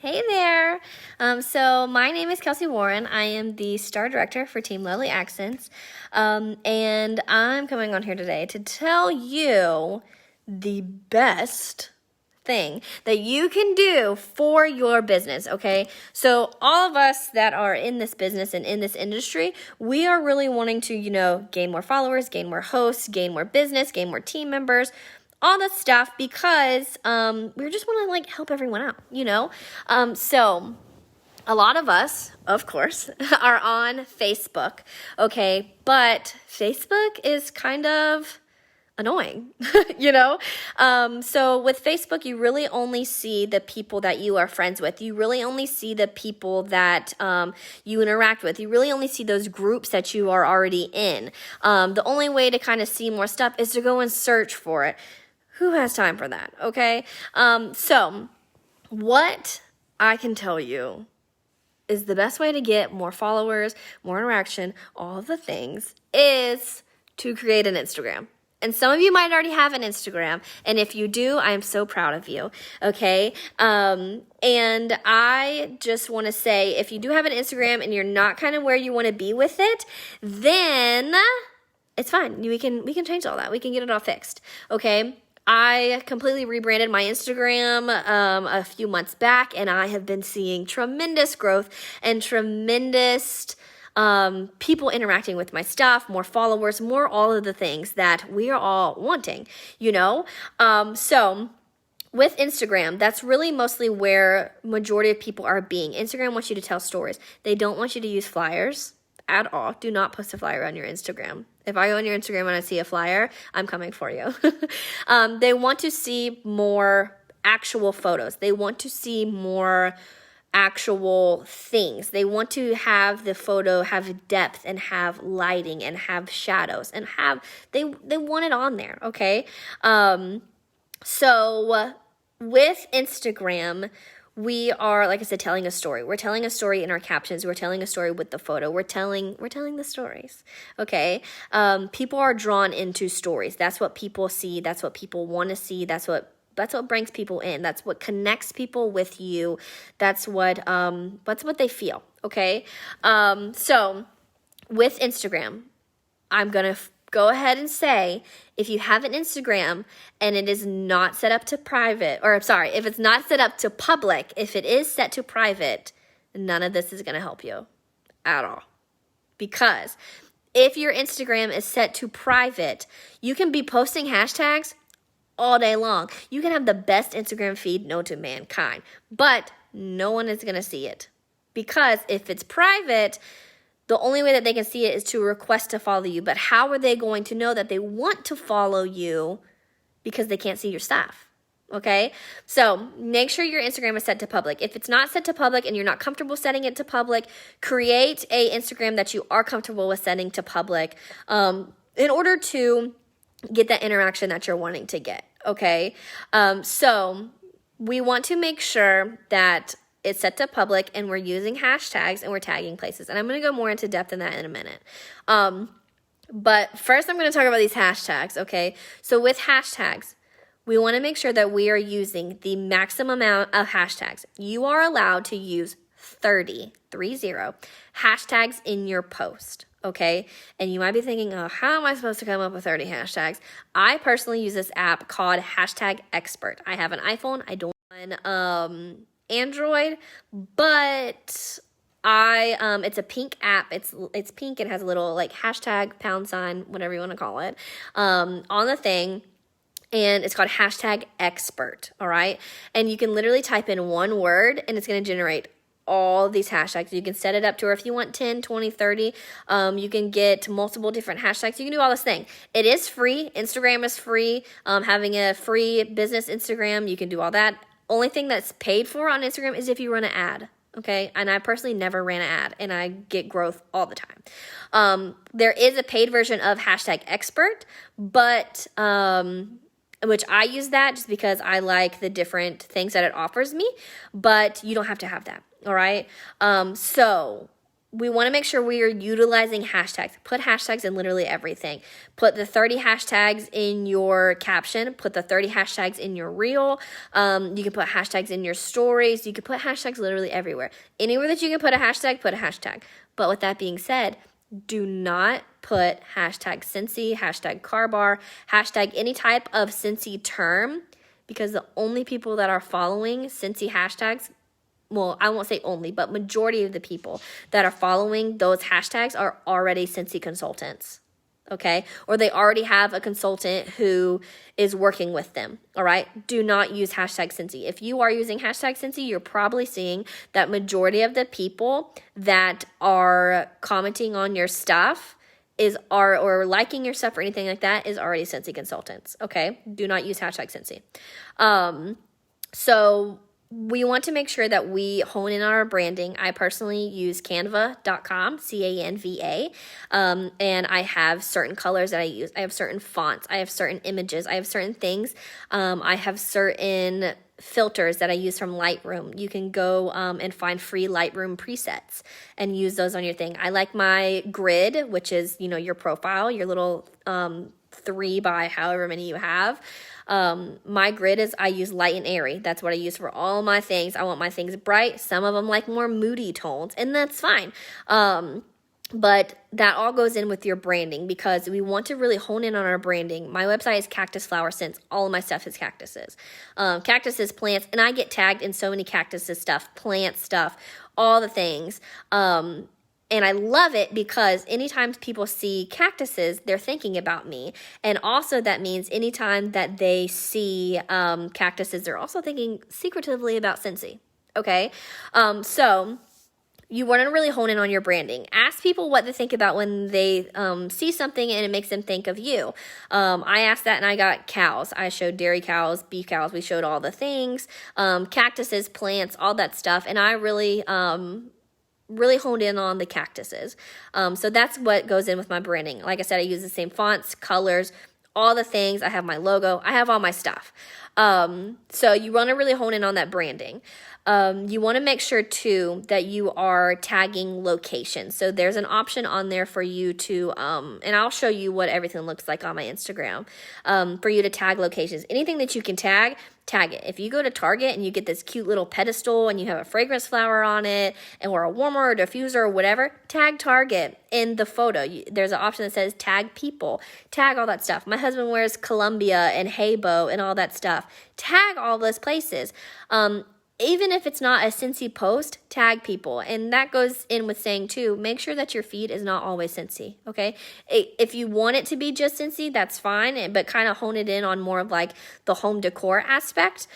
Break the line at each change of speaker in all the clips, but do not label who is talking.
Hey there. So my name is Kelsey Warren. I am the star director for Team Lovely Accents. And I'm coming on here today to tell you the best thing that you can do for your business, okay? So all of us that are in this business and in this industry, we are really wanting to, gain more followers, gain more hosts, gain more business, gain more team members, all that stuff because we just want to help everyone out. So a lot of us, of course, are on Facebook, okay? But Facebook is kind of annoying, So with Facebook, you really only see the people that you are friends with. You really only see the people that you interact with. You really only see those groups that you are already in. The only way to kind of see more stuff is to go and search for it. Who has time for that, okay? So what I can tell you is the best way to get more followers, more interaction, all of the things, is to create an Instagram. And some of you might already have an Instagram, and if you do, I am so proud of you, okay? And I just want to say, if you do have an Instagram and you're not kind of where you want to be with it, then it's fine. We can change all that. We can get it all fixed, okay? I completely rebranded my Instagram a few months back, and I have been seeing tremendous growth and tremendous people interacting with my stuff, more followers, more all of the things that we are all wanting, So with Instagram, that's really mostly where majority of people are being. Instagram wants you to tell stories. They don't want you to use flyers at all. Do not post a flyer on your Instagram. If I go on your Instagram and I see a flyer, I'm coming for you. They want to see more actual photos. They want to see more actual things. They want to have the photo have depth and have lighting and have shadows and they want it on there, okay? So with Instagram, we are, like I said, telling a story. We're telling a story in our captions. We're telling a story with the photo. We're telling the stories, okay? People are drawn into stories. That's what people see. That's what people want to see. That's what brings people in. That's what connects people with you. That's what they feel, okay? So with Instagram, I'm going to go ahead and say, if you have an Instagram and it is not set up to private, if it's not set up to public, if it is set to private, none of this is going to help you at all. Because if your Instagram is set to private, you can be posting hashtags all day long. You can have the best Instagram feed known to mankind, but no one is going to see it. Because if it's private, the only way that they can see it is to request to follow you. But how are they going to know that they want to follow you because they can't see your stuff? Okay? So make sure your Instagram is set to public. If it's not set to public and you're not comfortable setting it to public, create a Instagram that you are comfortable with setting to public in order to get that interaction that you're wanting to get. Okay? So we want to make sure that it's set to public and we're using hashtags and we're tagging places. And I'm going to go more into depth in that in a minute. But first I'm going to talk about these hashtags, okay? So with hashtags, we want to make sure that we are using the maximum amount of hashtags. You are allowed to use 30 hashtags in your post, okay? And you might be thinking, oh, how am I supposed to come up with 30 hashtags? I personally use this app called #Expert. I have an iPhone. I don't have Android, but it's a pink app. It's pink and has a little hashtag, #, whatever you want to call it, on the thing. And it's called #Expert, all right? And you can literally type in one word and it's going to generate all these hashtags. You can set it up to, or if you want 10, 20, 30, you can get multiple different hashtags. You can do all this thing. It is free. Instagram is free. Having a free business Instagram, you can do all that. Only thing that's paid for on Instagram is if you run an ad, okay? And I personally never ran an ad, and I get growth all the time. There is a paid version of #Expert, but which I use that just because I like the different things that it offers me, but you don't have to have that, all right? So we want to make sure we are utilizing hashtags. Put hashtags in literally everything. Put the 30 hashtags in your caption. Put the 30 hashtags in your reel. You can put hashtags in your stories. You can put hashtags literally everywhere. Anywhere that you can put a hashtag, put a hashtag. But with that being said, do not put hashtag Scentsy, hashtag car bar, hashtag any type of Scentsy term, because the only people that are following Scentsy hashtags, well, I won't say only, but majority of the people that are following those hashtags are already Scentsy consultants, okay? Or they already have a consultant who is working with them, all right? Do not use hashtag Scentsy. If you are using hashtag Scentsy, you're probably seeing that majority of the people that are commenting on your stuff or liking your stuff or anything like that is already Scentsy consultants, okay? Do not use hashtag Scentsy. So we want to make sure that we hone in on our branding. I personally use canva.com, Canva, and I have certain colors that I use. I have certain fonts. I have certain images. I have certain things. I have certain filters that I use from Lightroom. You can go and find free Lightroom presets and use those on your thing. I like my grid, which is, your profile, your little 3 by however many you have. My grid is, I use light and airy. That's what I use for all my things. I want my things bright. Some of them like more moody tones, and that's fine. But that all goes in with your branding, because we want to really hone in on our branding. My website is Cactus Flower Scents. All of my stuff is cactuses. Cactuses, plants, and I get tagged in so many cactuses stuff, plant stuff, all the things. And I love it because anytime people see cactuses, they're thinking about me. And also that means anytime that they see cactuses, they're also thinking secretively about Scentsy. Okay? So you want to really hone in on your branding. Ask people what they think about when they see something and it makes them think of you. I asked that and I got cows. I showed dairy cows, beef cows. We showed all the things, cactuses, plants, all that stuff. And I really honed in on the cactuses. So that's what goes in with my branding. Like I said, I use the same fonts, colors, all the things. I have my logo. I have all my stuff. So you want to really hone in on that branding. You want to make sure too that you are tagging locations. So there's an option on there for you to, and I'll show you what everything looks like on my Instagram, for you to tag locations. Anything that you can tag it. If you go to Target and you get this cute little pedestal and you have a fragrance flower on it or a warmer or diffuser or whatever, tag Target in the photo. There's an option that says tag people, tag all that stuff. My husband wears Columbia and Heybo and all that stuff. Tag all those places. Even if it's not a Scentsy post, tag people. And that goes in with saying too, make sure that your feed is not always Scentsy, okay? If you want it to be just Scentsy, that's fine, but kind of hone it in on more of like the home decor aspect.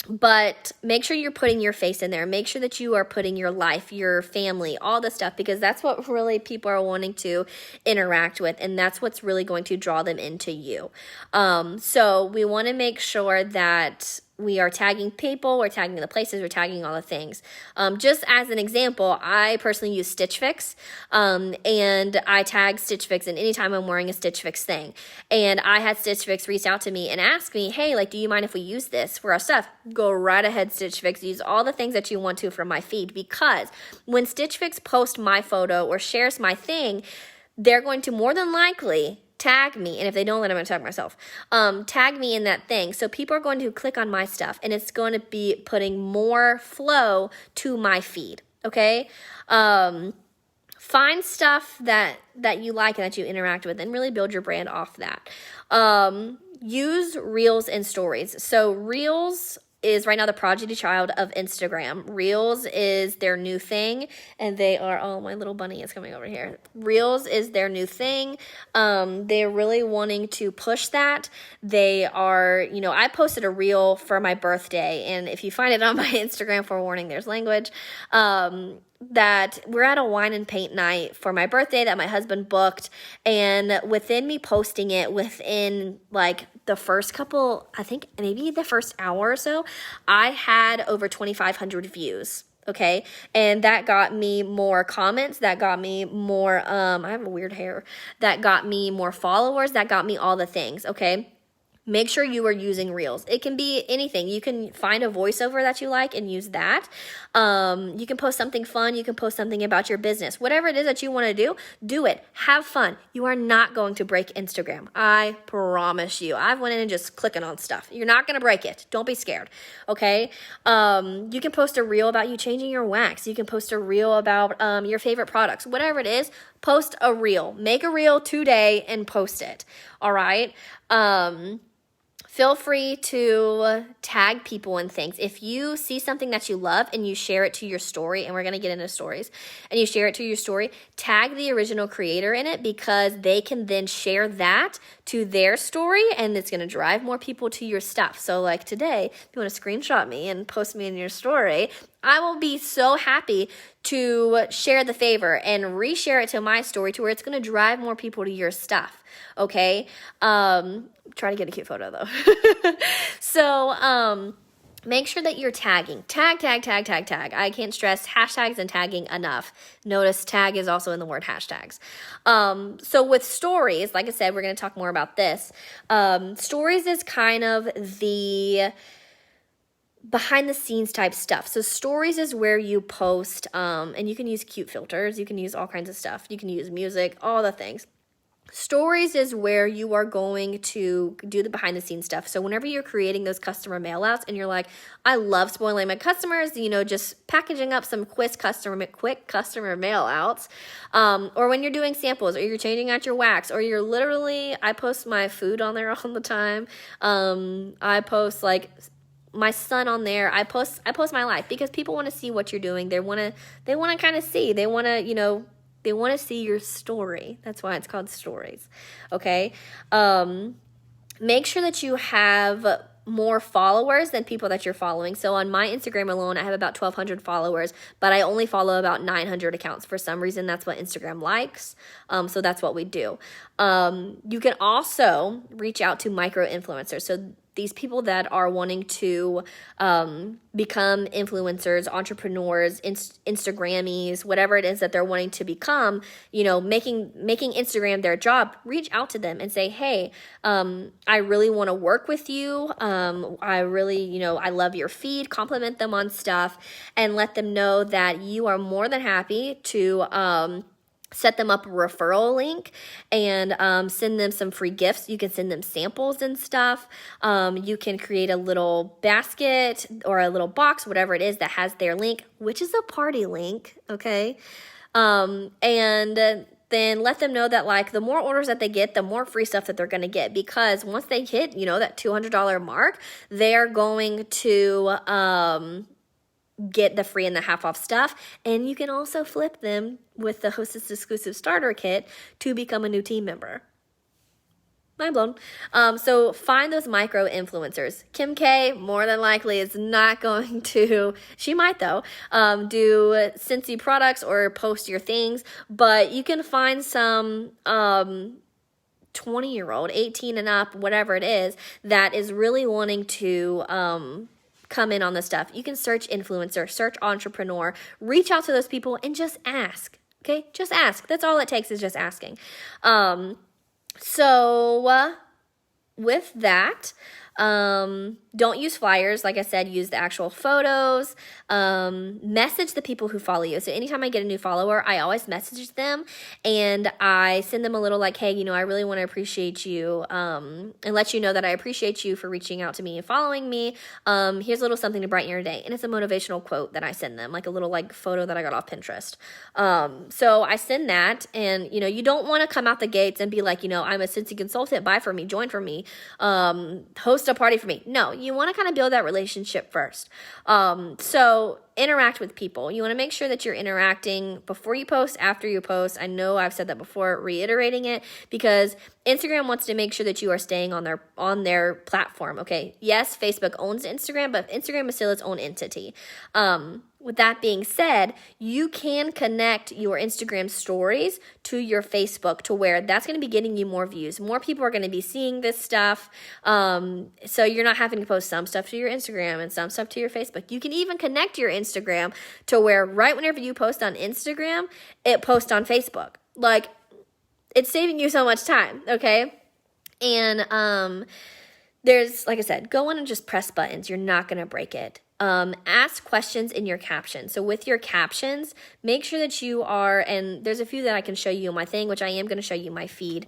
But make sure you're putting your face in there. Make sure that you are putting your life, your family, all the stuff, because that's what really people are wanting to interact with, and that's what's really going to draw them into you. So we want to make sure that we are tagging people, we're tagging the places, we're tagging all the things. Just as an example, I personally use Stitch Fix, and I tag Stitch Fix and anytime I'm wearing a Stitch Fix thing. And I had Stitch Fix reach out to me and ask me, hey, like, do you mind if we use this for our stuff? Go right ahead, Stitch Fix. Use all the things that you want to from my feed, because when Stitch Fix posts my photo or shares my thing, they're going to more than likely tag me, and if they don't, then I'm going to tag myself. Tag me in that thing. So people are going to click on my stuff, and it's going to be putting more flow to my feed, okay? Find stuff that you like and that you interact with, and really build your brand off that. Use Reels and Stories. So Reels is right now the prodigy child of Instagram. Reels is their new thing, and they are, oh, my little bunny is coming over here. Reels is their new thing. They're really wanting to push that. They are, I posted a reel for my birthday, and if you find it on my Instagram, forewarning, there's language, that we're at a wine and paint night for my birthday that my husband booked, and within me posting it, within like the first couple, I think maybe the first hour or so, I had over 2,500 views. Okay. And that got me more comments. That got me more, I have a weird hair. That got me more followers. That got me all the things. Okay. Make sure you are using reels. It can be anything. You can find a voiceover that you like and use that. You can post something fun. You can post something about your business. Whatever it is that you want to do it. Have fun. You are not going to break Instagram. I promise you. I've went in and just clicking on stuff. You're not going to break it. Don't be scared. Okay? You can post a reel about you changing your wax. You can post a reel about your favorite products. Whatever it is, post a reel. Make a reel today and post it. All right? Feel free to tag people and things. If you see something that you love and you share it to your story, and we're going to get into stories, and you share it to your story, tag the original creator in it, because they can then share that to their story, and it's going to drive more people to your stuff. So like today, if you want to screenshot me and post me in your story, I will be so happy to share the favor and reshare it to my story to where it's going to drive more people to your stuff. Okay? Try to get a cute photo though. So, make sure that you're tagging. Tag. I can't stress hashtags and tagging enough. Notice tag is also in the word hashtags. So with stories, like I said, we're going to talk more about this. Stories is kind of the behind the scenes type stuff. So stories is where you post, and you can use cute filters. You can use all kinds of stuff. You can use music, all the things. Stories is where you are going to do the behind the scenes stuff. So whenever you're creating those customer mail outs and you're like, I love spoiling my customers, just packaging up some quick customer mail outs, or when you're doing samples, or you're changing out your wax, or you're literally, I post my food on there all the time. I post like my son on there. I post my life because people want to see what you're doing. They want to kind of see, they want to see your story. That's why it's called stories. Okay. Make sure that you have more followers than people that you're following. So on my Instagram alone, I have about 1,200 followers, but I only follow about 900 accounts. For some reason, that's what Instagram likes. So that's what we do. You can also reach out to micro influencers. So these people that are wanting to become influencers, entrepreneurs, Instagrammies, whatever it is that they're wanting to become, making Instagram their job, reach out to them and say, hey, I really want to work with you. I really, I love your feed, compliment them on stuff, and let them know that you are more than happy to set them up a referral link and send them some free gifts. You can send them samples and stuff. You can create a little basket or a little box, whatever it is, that has their link, which is a party link, okay? And then let them know that like the more orders that they get, the more free stuff that they're going to get, because once they hit, that $200 mark, they're going to get the free and the half off stuff. And you can also flip them with the Hostess exclusive starter kit to become a new team member. Mind blown. So find those micro influencers. Kim K more than likely is not going to, she might though, do Scentsy products or post your things, but you can find some 20-year-old, 18 and up, whatever it is, that is really wanting to come in on this stuff. You can search influencer, search entrepreneur, reach out to those people and just ask. Okay, just ask. That's all it takes, is just asking. So with that, don't use flyers. Like I said, use the actual photos. Message the people who follow you. So anytime I get a new follower, I always message them and I send them a little like, hey, I really want to appreciate you, and let you know that I appreciate you for reaching out to me and following me. Here's a little something to brighten your day. And it's a motivational quote that I send them, like a little like photo that I got off Pinterest. So I send that, and you don't want to come out the gates and be like, I'm a Scentsy consultant, buy from me, join from me, host a party for me. No, you want to kind of build that relationship first. So interact with people. You want to make sure that you're interacting before you post, after you post. I know I've said that before, reiterating it, because Instagram wants to make sure that you are staying on their platform. Okay. Yes, Facebook owns Instagram, but Instagram is still its own entity. With that being said, you can connect your Instagram stories to your Facebook to where that's going to be getting you more views. More people are going to be seeing this stuff. So you're not having to post some stuff to your Instagram and some stuff to your Facebook. You can even connect your Instagram to where right whenever you post on Instagram, it posts on Facebook. Like, it's saving you so much time, okay? And there's, like I said, go in and just press buttons. You're not going to break it. Ask questions in your captions. So with your captions, make sure that you are, and there's a few that I can show you on my thing, which I am going to show you my feed.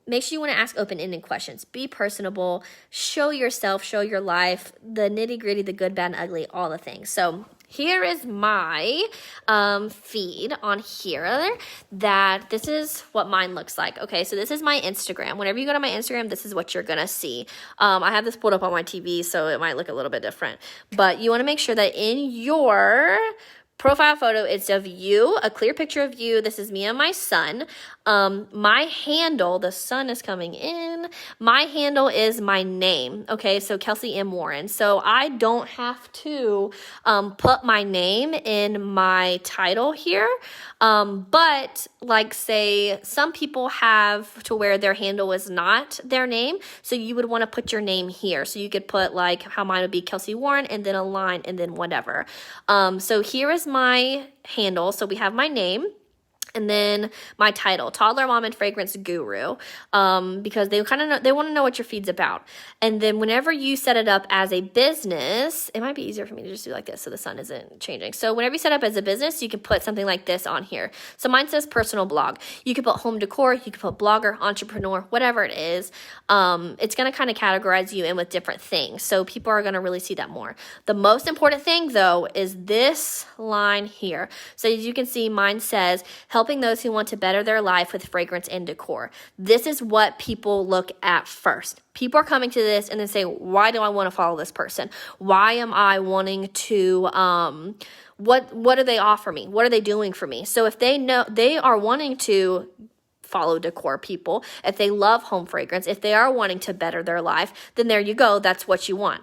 Make sure you want to ask open-ended questions. Be personable. Show yourself, show your life, the nitty-gritty, the good, bad, and ugly, all the things. So here is my feed on here. That this is what mine looks like. Okay, so this is my Instagram. Whenever you go to my Instagram, this is what you're gonna see. I have this pulled up on my TV, so it might look a little bit different. But you want to make sure that in your profile photo, it's of you, a clear picture of you. This is me and my son. My handle, the sun is coming in. My handle is my name. Okay, so Kelsey M. Warren. So I don't have to put my name in my title here. But like say some people have to where their handle is not their name. So you would want to put your name here. So you could put like how mine would be Kelsey Warren and then a line and then whatever. So here is my handle. So we have my name. And then my title, Toddler Mom and Fragrance Guru, because they kind of know, they want to know what your feed's about. And then whenever you set it up as a business, it might be easier for me to just do like this so the sun isn't changing. So whenever you set up as a business, you can put something like this on here. So mine says personal blog. You can put home decor, you can put blogger, entrepreneur, whatever it is. It's going to kind of categorize you in with different things. So people are going to really see that more. The most important thing though is this line here. So as you can see, mine says, helping those who want to better their life with fragrance and decor. This is what people look at first. People are coming to this and then say, why do I want to follow this person? Why am I wanting to, what do they offer me? What are they doing for me? So if they know they are wanting to follow decor people, if they love home fragrance, if they are wanting to better their life, then there you go. That's what you want.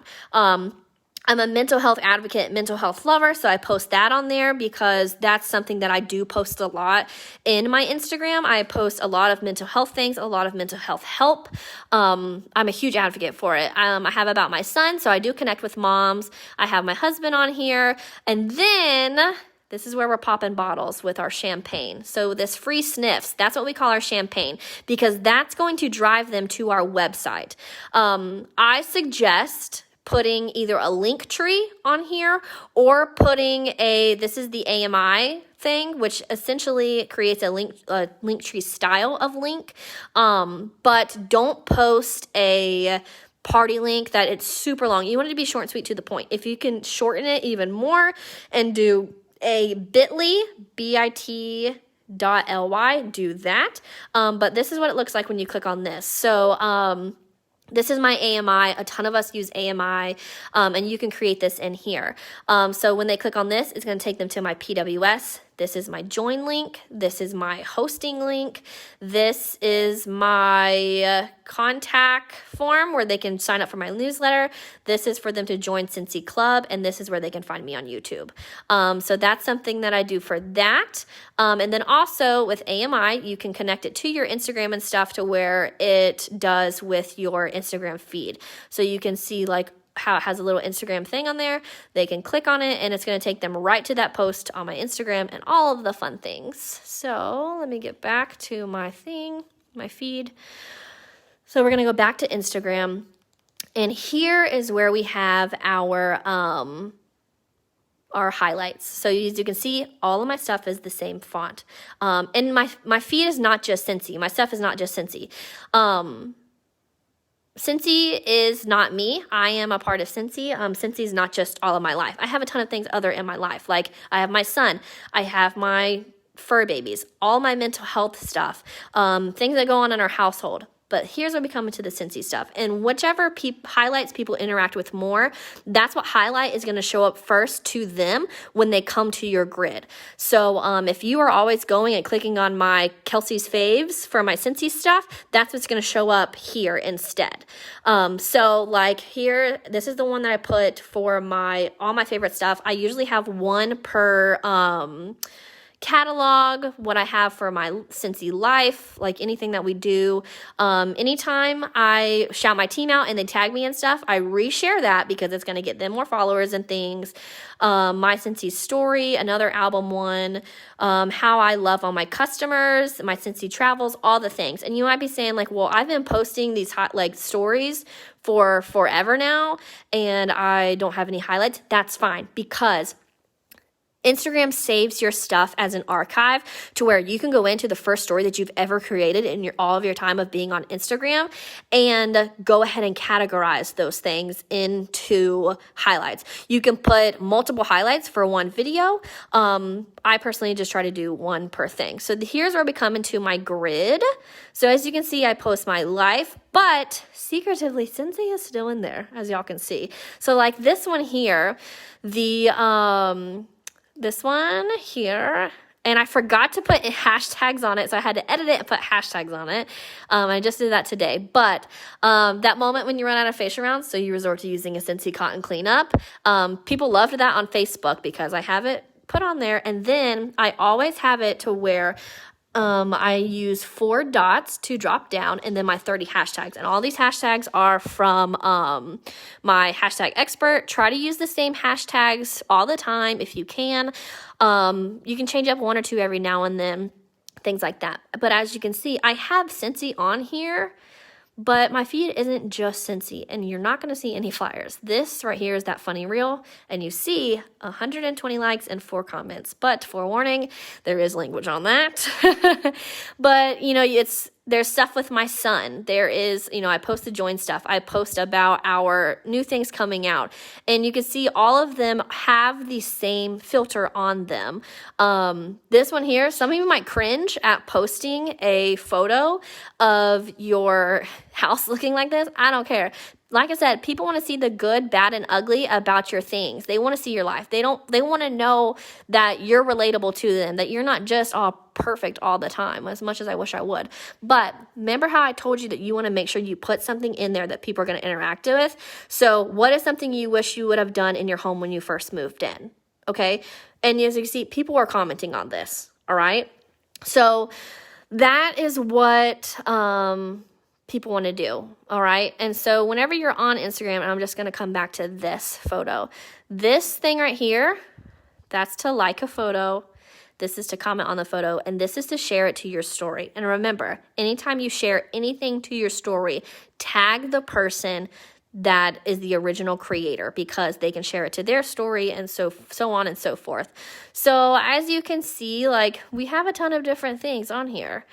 I'm a mental health advocate, mental health lover, so I post that on there because that's something that I do post a lot in my Instagram. I post a lot of mental health things, a lot of mental health help. I'm a huge advocate for it. I have about my son, so I do connect with moms. I have my husband on here, and then this is where we're popping bottles with our champagne. So this free sniffs, that's what we call our champagne because that's going to drive them to our website. I suggest putting either a link tree on here or putting this is the AMI thing, which essentially creates a link tree style of link. But don't post a party link that it's super long. You want it to be short and sweet to the point. If you can shorten it even more and do a bit.ly, bit.ly, do that. But this is what it looks like when you click on this. So, this is my AMI. A ton of us use AMI, and you can create this in here. So when they click on this, it's going to take them to my PWS. This is my join link. This is my hosting link. This is my contact form where they can sign up for my newsletter. This is for them to join Scentsy Club, and this is where they can find me on YouTube. So that's something that I do for that. And then also with AMI, you can connect it to your Instagram and stuff to where it does with your Instagram feed. So you can see like how it has a little Instagram thing on there. They can click on it and it's going to take them right to that post on my Instagram and all of the fun things. So let me get back to my thing, my feed. So we're going to go back to Instagram, and here is where we have our highlights. So as you can see, all of my stuff is the same font. And my feed is not just Scentsy. My stuff is not just Scentsy. Scentsy is not me. I am a part of Scentsy. Scentsy is not just all of my life. I have a ton of things other in my life. Like I have my son. I have my fur babies, all my mental health stuff, things that go on in our household. But here's where we come into the Scentsy stuff. And whichever highlights people interact with more, that's what highlight is going to show up first to them when they come to your grid. So if you are always going and clicking on my Kelsey's faves for my Scentsy stuff, that's what's going to show up here instead. So like here, this is the one that I put for all my favorite stuff. I usually have one per catalog, what I have for my Scentsy life, like anything that we do. Anytime I shout my team out and they tag me and stuff, I reshare that because it's going to get them more followers and things. My Scentsy story, another album one, how I love all my customers, my Scentsy travels, all the things. And you might be saying like, well, I've been posting these hot like stories for forever now and I don't have any highlights. That's fine because Instagram saves your stuff as an archive to where you can go into the first story that you've ever created in all of your time of being on Instagram and go ahead and categorize those things into highlights. You can put multiple highlights for one video. I personally just try to do one per thing. So here's where we come into my grid. So as you can see, I post my life, but secretively, Scentsy is still in there, as y'all can see. So like this one here, this one here, and I forgot to put hashtags on it, so I had to edit it and put hashtags on it. I just did that today, but that moment when you run out of facial rounds, so you resort to using a Scentsy cotton cleanup, people loved that on Facebook because I have it put on there, and then I always have it to where I use 4 dots to drop down and then my 30 hashtags. And all these hashtags are from my hashtag expert. Try to use the same hashtags all the time if you can. You can change up 1 or 2 every now and then, things like that. But as you can see, I have Scentsy on here, but my feed isn't just Scentsy, and you're not going to see any flyers. This right here is that funny reel, and you see 120 likes and 4 comments. But forewarning, there is language on that. But, you know, there's stuff with my son. There is, you know, I post the join stuff. I post about our new things coming out. And you can see all of them have the same filter on them. This one here, some of you might cringe at posting a photo of your house looking like this. I don't care. Like I said, people want to see the good, bad, and ugly about your things. They want to see your life. They want to know that you're relatable to them, that you're not just all perfect all the time, as much as I wish I would. But remember how I told you that you want to make sure you put something in there that people are going to interact with? So what is something you wish you would have done in your home when you first moved in? Okay? And as you see, people are commenting on this, all right? So that is what people want to do, all right? And so whenever you're on Instagram, and I'm just going to come back to this photo. This thing right here, that's to like a photo. This is to comment on the photo, and this is to share it to your story. And remember, anytime you share anything to your story, tag the person that is the original creator because they can share it to their story and so on and so forth. So as you can see, like we have a ton of different things on here.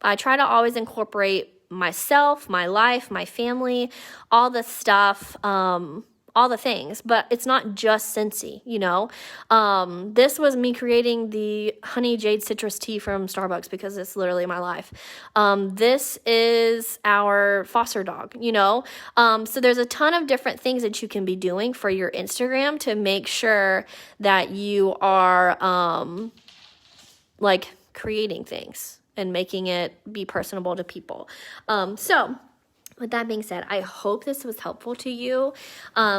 I try to always incorporate myself, my life, my family, all the stuff, all the things, but it's not just Scentsy, you know. This was me creating the honey jade citrus tea from Starbucks because it's literally my life. This is our foster dog, you know. So there's a ton of different things that you can be doing for your Instagram to make sure that you are like creating things and making it be personable to people. So with that being said, I hope this was helpful to you.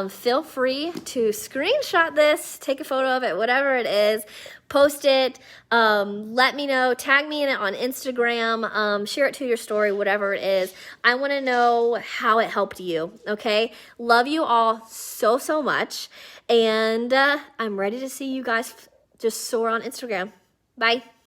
Feel free to screenshot this, take a photo of it, whatever it is, post it, let me know, tag me in it on Instagram, share it to your story, whatever it is. I want to know how it helped you, okay? Love you all so, so much, and I'm ready to see you guys just soar on Instagram. Bye.